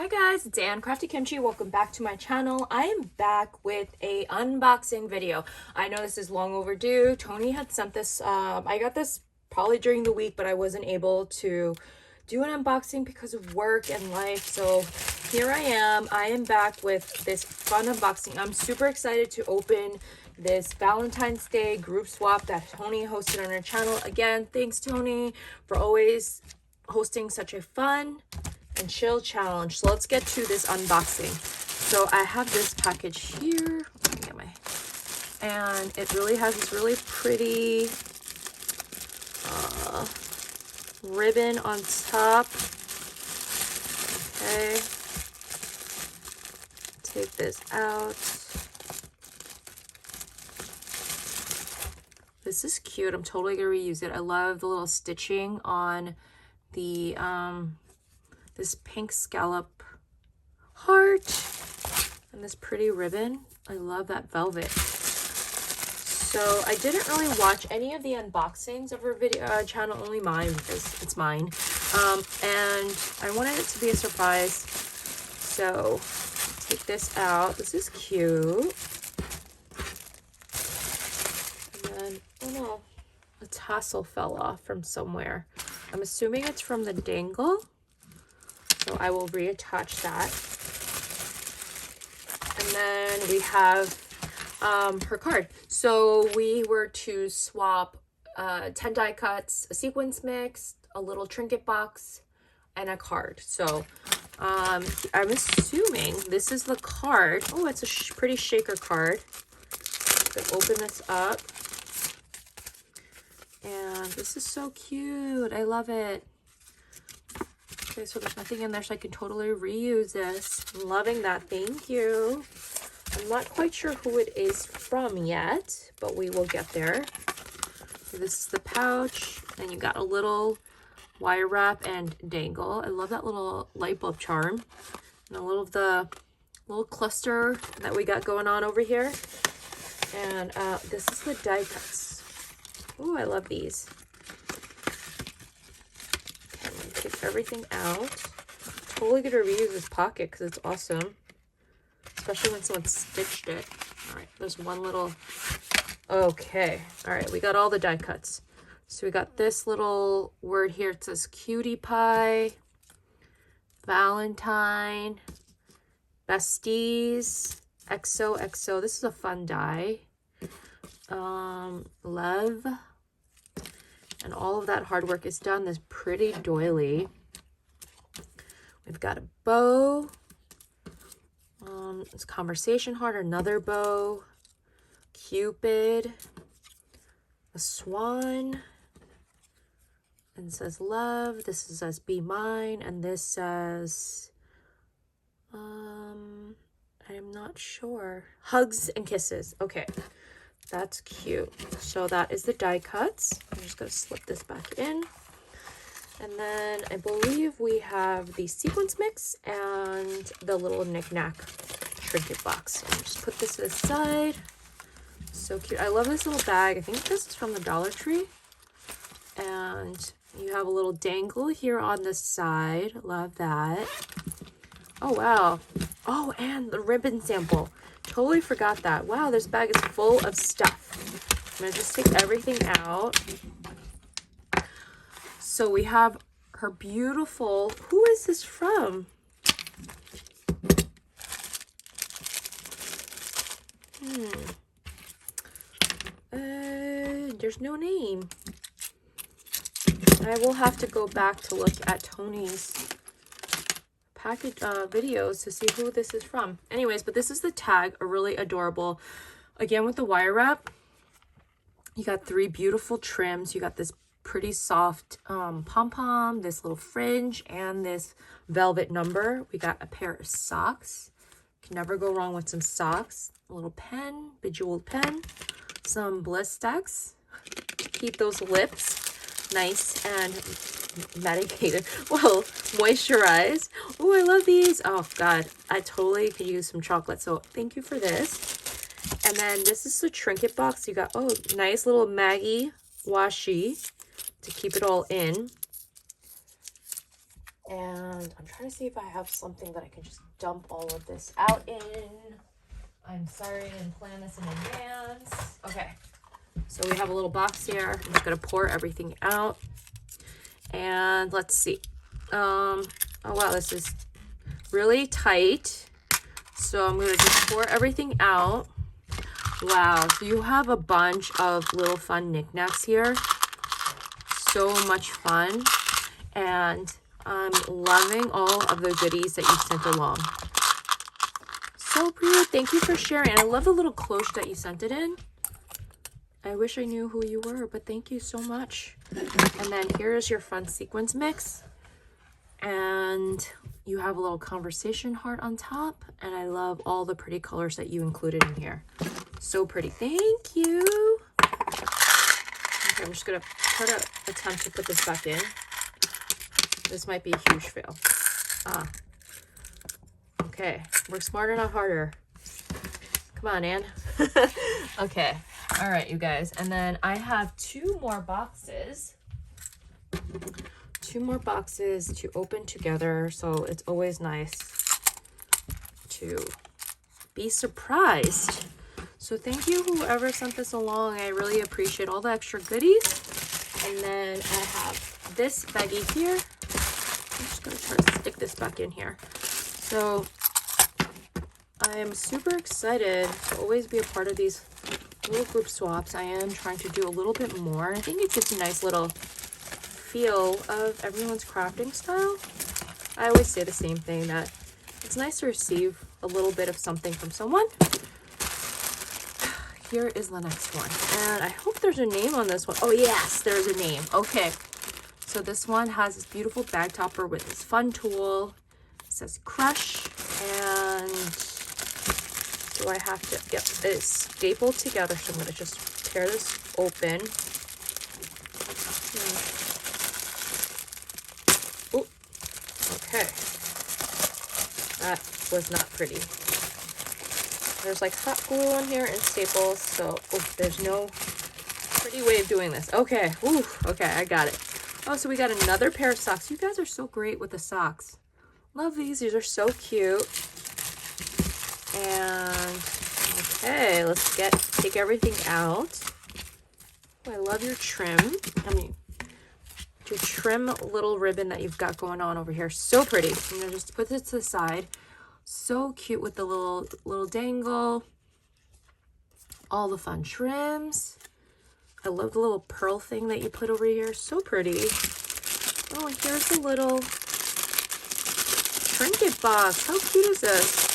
Hi guys, it's Ann Crafty Kimchi. Welcome back to my channel. I am back with a unboxing video. I know this is long overdue. Tony had sent this. I got this probably during the week, but I wasn't able to do an unboxing because of work and life. So here I am. I am back with this fun unboxing. I'm super excited to open this Valentine's Day group swap that Tony hosted on her channel. Again, thanks Tony for always hosting such a fun and chill challenge. So let's get to this unboxing. So I have this package here. Let me get and it really has this really pretty ribbon on top. Okay, take this out. This is cute. I'm totally gonna reuse it. I love the little stitching on the this pink scallop heart and this pretty ribbon. I love that velvet. So I didn't really watch any of the unboxings of her video channel, only mine because it's mine. And I wanted it to be a surprise. So take this out. This is cute. And then, oh no, a tassel fell off from somewhere. I'm assuming it's from the dangle. So I will reattach that. And then we have her card. So we were to swap 10 die cuts, a sequence mix, a little trinket box, and a card. So I'm assuming this is the card. Oh, it's a pretty shaker card. Let's open this up. And this is so cute. I love it. Okay, so there's nothing in there, so I can totally reuse this. I'm loving that. Thank you. I'm not quite sure who it is from yet, but we will get there. So this is the pouch, and you got a little wire wrap and dangle. I love that little light bulb charm. And a little of the little cluster that we got going on over here. And this is the die cuts. Oh, I love these. Take everything out. Totally gonna reuse this pocket because it's awesome, especially when someone stitched it. All right, there's one little. Okay, all right, we got all the die cuts. So we got this little word here. It says cutie pie, Valentine, besties, XOXO. This is a fun die. Love. And all of that hard work is done. This pretty doily. We've got a bow. It's conversation heart, another bow. Cupid. A swan. And it says love. This says be mine. And this says, I'm not sure. Hugs and kisses. Okay. That's cute. So that is the die cuts. I'm just going to slip this back in. And then I believe we have the sequence mix and the little knick-knack trinket box. So I'll just put this to the side. So cute. I love this little bag. I think this is from the Dollar Tree. And you have a little dangle here on the side. Love that. Oh, wow. Oh, and the ribbon sample. Totally forgot that. Wow, this bag is full of stuff. I'm gonna just take everything out. So we have her beautiful, who is this from? There's no name. I will have to go back to look at Tony's package videos to see who this is from. Anyways, but this is the tag, a really adorable, again with the wire wrap. You got 3 beautiful trims. You got this pretty soft pom-pom, this little fringe, and this velvet number. We got a pair of socks. Can never go wrong with some socks. A little pen, bejeweled pen, some bliss stacks to keep those lips nice and medicated. Well, moisturized. Oh, I love these. Oh god, I totally could use some chocolate, so thank you for this. And then this is the trinket box. You got, oh, nice little Maggie washi to keep it all in. And I'm trying to see if I have something that I can just dump all of this out in. I'm sorry I didn't plan this in advance. Okay, so we have a little box here. I'm just gonna pour everything out. And let's see. Oh wow, this is really tight. So I'm gonna just pour everything out. Wow, so you have a bunch of little fun knickknacks here. So much fun. And I'm loving all of the goodies that you sent along. So pretty. Thank you for sharing. And I love the little cloche that you sent it in. I wish I knew who you were, but thank you so much. And then here's your fun sequins mix. And you have a little conversation heart on top. And I love all the pretty colors that you included in here. So pretty. Thank you. Okay, I'm just going to try to attempt to put this back in. This might be a huge fail. Okay. Work smarter, not harder. Come on, Anne. Okay. All right, you guys. And then I have two more boxes. Two more boxes to open together. So it's always nice to be surprised. So thank you, whoever sent this along. I really appreciate all the extra goodies. And then I have this baggie here. I'm just going to try to stick this back in here. So I am super excited to always be a part of these little group swaps. I am trying to do a little bit more. I think it gives a nice little feel of everyone's crafting style. I always say the same thing, that it's nice to receive a little bit of something from someone. Here is the next one. And I hope there's a name on this one. Oh yes, there's a name. Okay. So this one has this beautiful bag topper with this fun tool. It says Crush. And do I have to get it stapled together? So I'm going to just tear this open. Oh, okay. That was not pretty. There's like hot glue on here and staples. So there's no pretty way of doing this. Okay. Ooh, okay, I got it. Oh, so we got another pair of socks. You guys are so great with the socks. Love these. These are so cute. And okay, let's take everything out. Oh, I love your trim. I mean, your trim little ribbon that you've got going on over here. So pretty. I'm gonna just put this to the side. So cute with the little dangle. All the fun trims. I love the little pearl thing that you put over here. So pretty. Oh, and here's a little trinket box. How cute is this?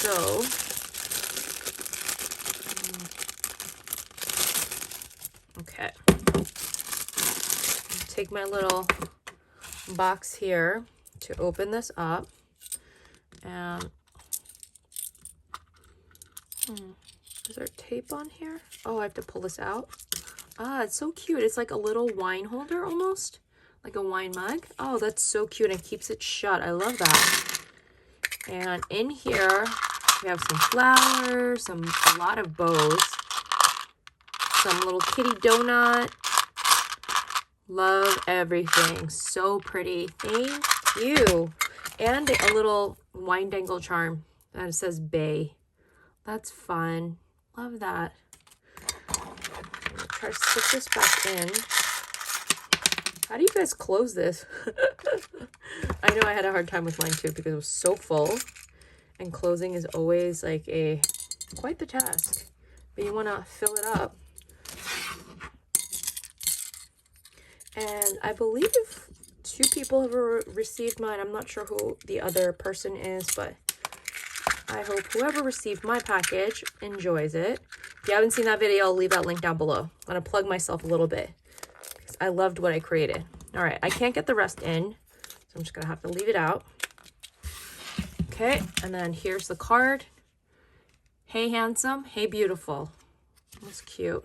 So, okay. Take my little box here to open this up. And is there tape on here? Oh, I have to pull this out. Ah, it's so cute. It's like a little wine holder almost, like a wine mug. Oh, that's so cute, and keeps it shut. I love that. And in here we have some flowers, a lot of bows, some little kitty donut. Love everything. So pretty. Thank you. And a little wine dangle charm that it says Bay. That's fun. Love that. I'm gonna try to stick this back in. How do you guys close this? I know I had a hard time with mine too because it was so full. And closing is always like quite the task. But you want to fill it up. And I believe 2 people have received mine. I'm not sure who the other person is, but I hope whoever received my package enjoys it. If you haven't seen that video, I'll leave that link down below. I'm going to plug myself a little bit because I loved what I created. All right, I can't get the rest in, so I'm just going to have to leave it out. Okay, and then here's the card. Hey, handsome. Hey, beautiful. That's cute.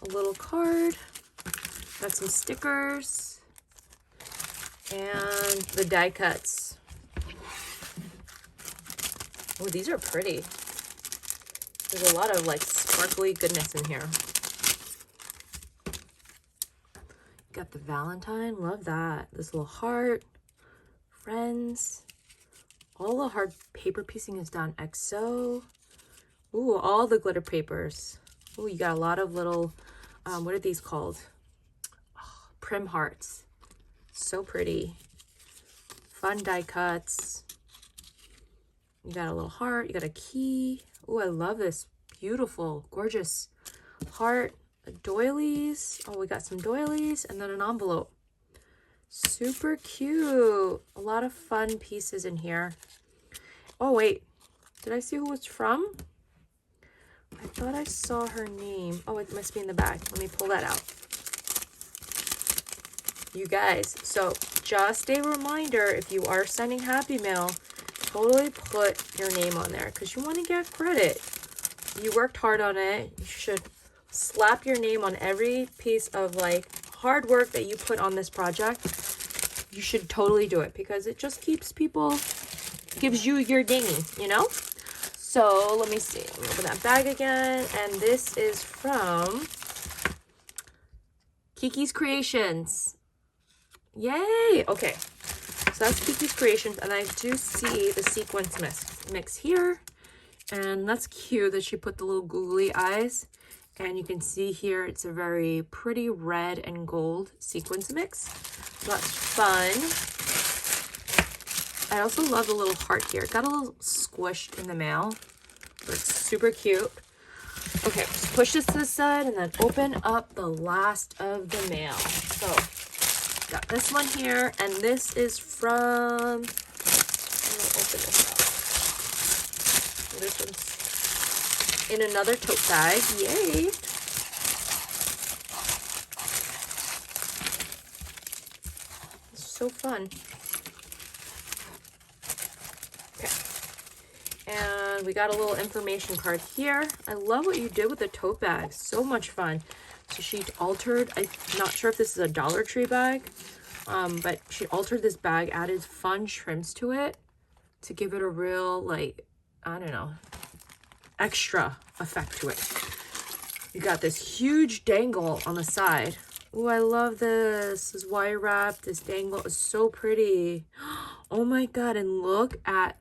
A little card. Got some stickers. And the die cuts. Oh, these are pretty. There's a lot of like sparkly goodness in here. Got the Valentine, love that. This little heart, friends. All the hard paper piecing is done. XO. Ooh, all the glitter papers. Ooh, you got a lot of little, what are these called? Oh, prim hearts. So pretty. Fun die cuts. You got a little heart. You got a key. Ooh, I love this. Beautiful, gorgeous heart. Doilies. Oh, we got some doilies and then an envelope. Super cute. A lot of fun pieces in here. Oh, wait. Did I see who it's from? I thought I saw her name. Oh, it must be in the bag. Let me pull that out. You guys, so just a reminder, if you are sending Happy Mail, totally put your name on there because you want to get credit. You worked hard on it. You should slap your name on every piece of like hard work that you put on this project. You should totally do it because it just keeps people, gives you your dingy, you know? So let me see. Let me open that bag again. And this is from Kiki's Creations. Yay! Okay. So that's Kiki's Creations. And I do see the sequence mix here. And that's cute that she put the little googly eyes. And you can see here it's a very pretty red and gold sequence mix. So that's fun. I also love the little heart here. It got a little squished in the mail, but it's super cute. Okay, just push this to the side and then open up the last of the mail. So, got this one here, and this is from, I'm gonna open this up. This one's in another tote bag. Yay! It's so fun. And we got a little information card here. I love what you did with the tote bag. So much fun. So she altered, I'm not sure if this is a Dollar Tree bag, but she altered this bag, added fun trims to it to give it a real, like, I don't know, extra effect to it. You got this huge dangle on the side. Oh, I love this. This wire wrap, this dangle is so pretty. Oh my God, and look at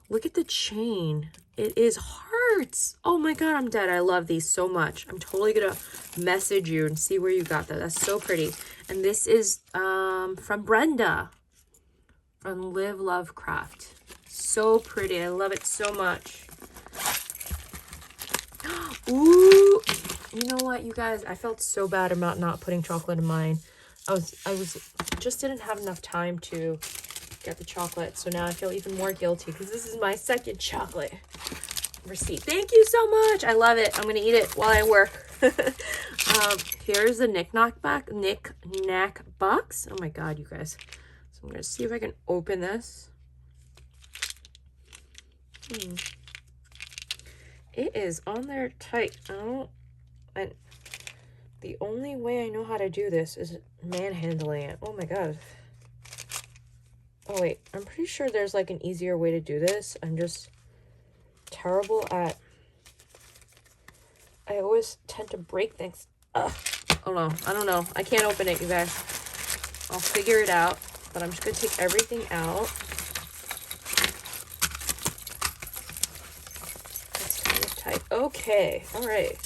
the chain. It is hearts. Oh my God, I'm dead. I love these so much. I'm totally gonna message you and see where you got that. That's so pretty. And this is from Brenda from Live Love Craft. So pretty. I love it so much. Ooh, you know what, you guys? I felt so bad about not putting chocolate in mine. I just didn't have enough time to get the chocolate, so now I feel even more guilty because this is my second chocolate receipt. Thank you so much. I love it. I'm gonna eat it while I work. Here's the knick-knack box. Oh my God, you guys. So I'm gonna see if I can open this. It is on there tight. And the only way I know how to do this is manhandling it. Oh my God. Oh wait, I'm pretty sure there's like an easier way to do this. I'm just terrible at, I always tend to break things. Ugh. Oh no, I don't know. I can't open it, you guys. I'll figure it out, but I'm just gonna take everything out. It's kind of tight. Okay, all right.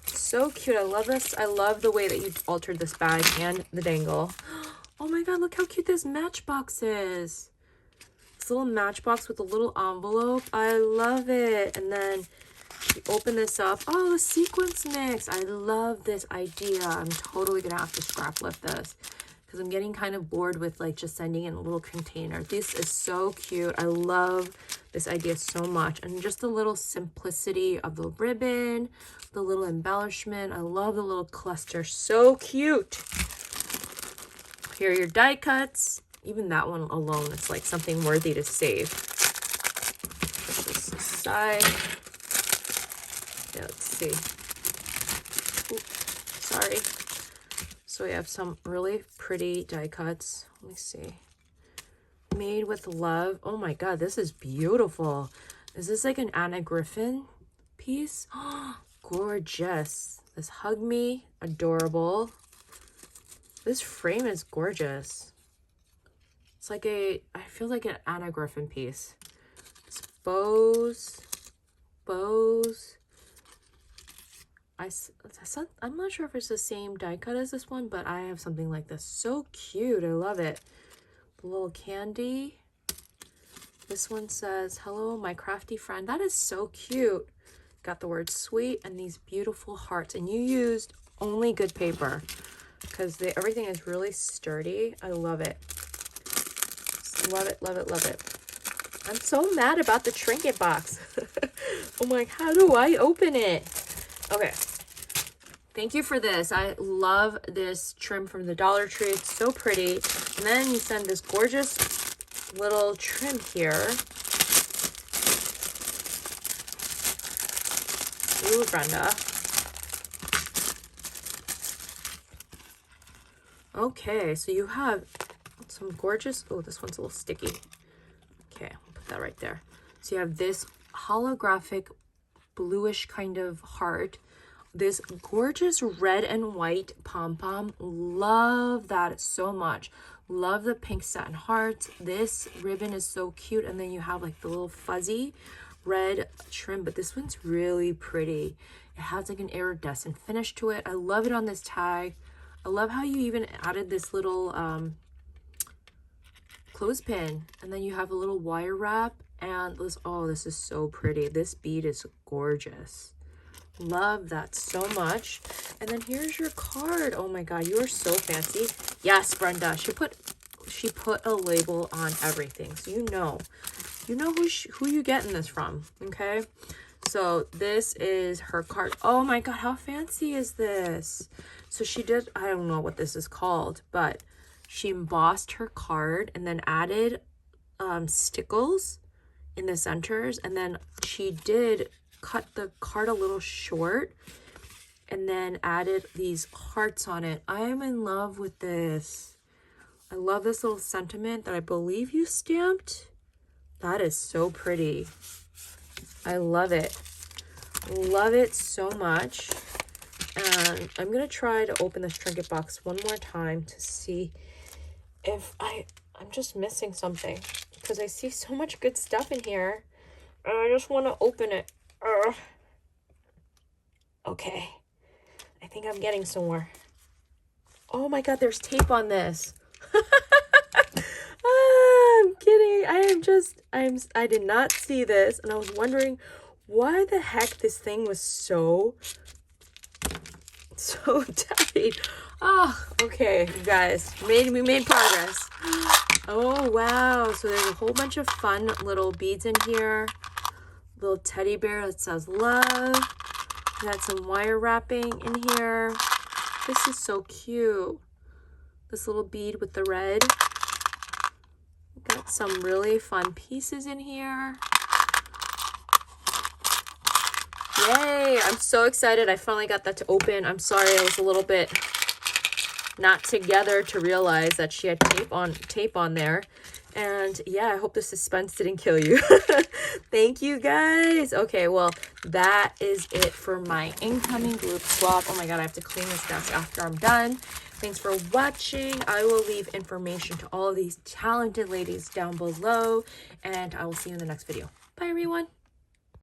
So cute. I love this. I love the way that you altered this bag and the dangle. Oh my God, look how cute this matchbox is. This little matchbox with a little envelope. I love it. And then you open this up. Oh, the sequence mix. I love this idea. I'm totally going to have to scrap lift this because I'm getting kind of bored with like just sending in a little container. This is so cute. I love this idea so much. And just the little simplicity of the ribbon, the little embellishment. I love the little cluster. So cute. Here are your die cuts. Even that one alone, it's like something worthy to save. Put this aside. Yeah, let's see. Oops, sorry. So we have some really pretty die cuts. Let me see. Made with love. Oh my God, this is beautiful. Is this like an Anna Griffin piece? Oh, gorgeous. This Hug Me, adorable. This frame is gorgeous. It's like I feel like an Anna Griffin piece. It's bows. I'm not sure if it's the same die cut as this one, but I have something like this. So cute. I love it. The little candy. This one says, hello, my crafty friend. That is so cute. Got the word sweet and these beautiful hearts. And you used only good paper because everything is really sturdy. I love it. Love it, love it, love it. I'm so mad about the trinket box. I'm like, how do I open it? Okay. Thank you for this. I love this trim from the Dollar Tree. It's so pretty. And then you send this gorgeous little trim here. Ooh, Brenda. Okay, so you have some gorgeous, oh, this one's a little sticky. Okay, I'll put that right there. So you have this holographic bluish kind of heart, this gorgeous red and white pom-pom. Love that so much. Love the pink satin hearts. This ribbon is so cute. And then you have like the little fuzzy red trim, but this one's really pretty. It has like an iridescent finish to it. I love it on this tag. I love how you even added this little clothespin, and then you have a little wire wrap, and this, oh, this is so pretty. This bead is gorgeous. Love that so much. And then here's your card. Oh my god, you are so fancy. Yes, Brenda, she put a label on everything, so you know who you getting this from. Okay, so this is her card. Oh my god, how fancy is this? So she did, I don't know what this is called, but she embossed her card and then added stickles in the centers, and then she did cut the card a little short and then added these hearts on it. I am in love with this. I love this little sentiment that I believe you stamped. That is so pretty. I love it. Love it so much. And I'm gonna try to open this trinket box one more time to see if I'm just missing something, because I see so much good stuff in here and I just want to open it. Okay, I think I'm getting somewhere. Oh my god, there's tape on this. I'm kidding. I did not see this, and I was wondering why the heck this thing was so tight. Oh, okay, you guys, we made progress. Oh wow, so there's a whole bunch of fun little beads in here. Little teddy bear that says love. We got some wire wrapping in here. This is so cute. This little bead with the red. Got some really fun pieces in here. Yay, I'm so excited. I finally got that to open. I'm sorry, I was a little bit not together to realize that she had tape on there. And yeah, I hope the suspense didn't kill you. Thank you guys. Okay, well, that is it for my incoming group swap. Oh my god, I have to clean this desk after I'm done. Thanks for watching. I will leave information to all of these talented ladies down below, and I will see you in the next video. Bye, everyone.